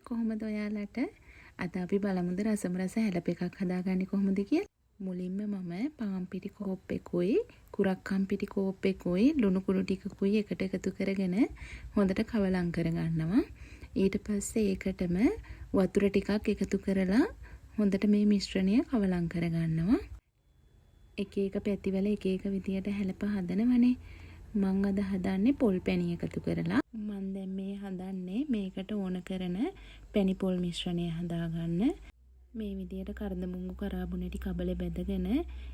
කොහොමද ඔයාලට? අද අපි බලමුද රසම රස හැලප එකක් හදාගන්නේ කොහොමද කියලා. මුලින්ම මම පාන් පිටි කෝප්පෙකුයි කුරක්කන් පිටි කෝප්පෙකුයි ලුණු කුඩු ටිකකුයි එකට එකතු කරගෙන හොඳට කවලම් කරගන්නවා. ඊට පස්සේ ඒකටම වතුර ටිකක් එකතු කරලා හොඳට මේ මිශ්‍රණය කවලම් කරගන්නවා. එක එක පැතිවල එක එක විදියට හැලප හදනවනේ. මං අද හදන්නේ පොල් පැණි එකතු කරලා. මං දැන් මේ හදන්නේ මේකට ඕන කරන පැණි පොල් මිශ්‍රණය හදාගන්න. මේ විදියට කරදමුංගු කරාබුණටි කබලේ බැදගෙන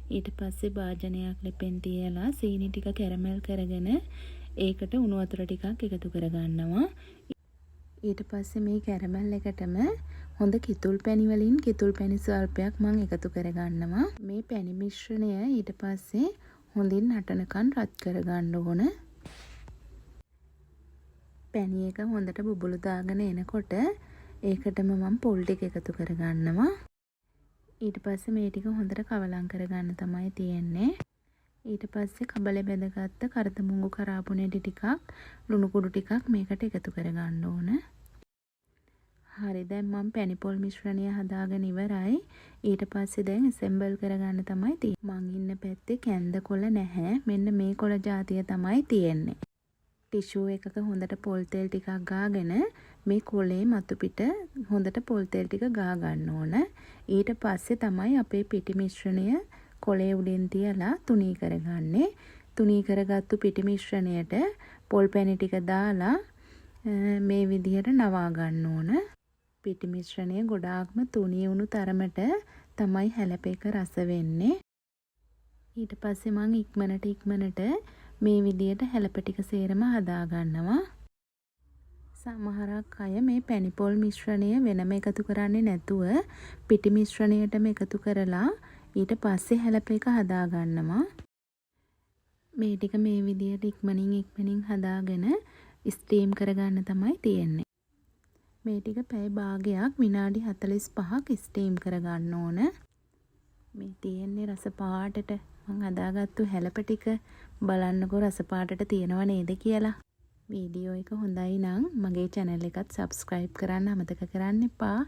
ඊට පස්සේ භාජනයක් ලෙපෙන් තියලා සීනි ටික කැරමල් කරගෙන ඒකට උණු වතුර ටිකක් එකතු කරගන්නවා. ඊට පස්සේ මේ කැරමල් එකටම හොඳ කිතුල් පැණි වලින් කිතුල් පැණි ස්වල්පයක් මං එකතු කරගන්නවා. මේ පැණි මිශ්‍රණය ඊට පස්සේ හොඳින් නටනකන් රත් කරගන්න ඕන. පැණි එක හොඳට බුබුලු දාගෙන එනකොට ඒකටම මම පොල් ටික එකතු කරගන්නවා. ඊට පස්සේ මේ ටික හොඳට කවලම් කරගන්න තමයි තියෙන්නේ. ඊට පස්සේ කබලේ බැදගත්ත කරදමුංගු කරාබුණටි ටිකක් ලුණු කුඩු ටිකක් මේකට එකතු කරගන්න ඕන. හරි දැන් මම පැණි පොල් මිශ්‍රණය හදාගෙන ඉවරයි. ඊට පස්සේ දැන් ඇසෙම්බල් කරගන්න තමයි තියෙන්නේ. මං ඉන්න පැත්තේ කැන්ද කොළ නැහැ. මෙන්න මේ කොළ జాතිය තමයි තියෙන්නේ. ටිෂු එකක හොඳට පොල් තෙල් ටිකක් ගාගෙන මේ කොළේ මතු පිට හොඳට පොල් තෙල් ටික ගා ගන්න ඕන. ඊට පස්සේ තමයි අපේ පිටි මිශ්‍රණය කොළේ උඩින් තියලා තුනී කරගන්නේ. තුනී කරගත්තු පිටි මිශ්‍රණයට පොල් පැණි ටික දාලා මේ විදිහට නවා ගන්න ඕන. පිටි මිශ්‍රණය ගොඩාක්ම තුනී වුණු තරමට තමයි හැලප එක රස වෙන්නේ. ඊට පස්සේ මම ඉක්මනට මේ විදියට හැලප ටික සේරම හදා ගන්නවා. සමහරක් අය මේ පැණි පොල් මිශ්‍රණය වෙනම එකතු කරන්නේ නැතුව පිටි මිශ්‍රණයටම එකතු කරලා ඊට පස්සේ හැලප එක හදා ගන්නවා. මේ ටික මේ විදියට ඉක්මනින් හදාගෙන ස්ටීම් කරගන්න තමයි තියෙන්නේ. මේ ටික පැය භාගයක් විනාඩි 45ක් ස්ටීම් කරගන්න ඕන. මේ තියෙන්නේ රස පාටට මම හදාගත්තු හැලප ටික බලන්නකෝ රස පාටට තියෙනව නේද කියලා. වීඩියෝ එක හොඳයි නම් මගේ channel එකත් subscribe කරන්න අමතක කරන්න එපා.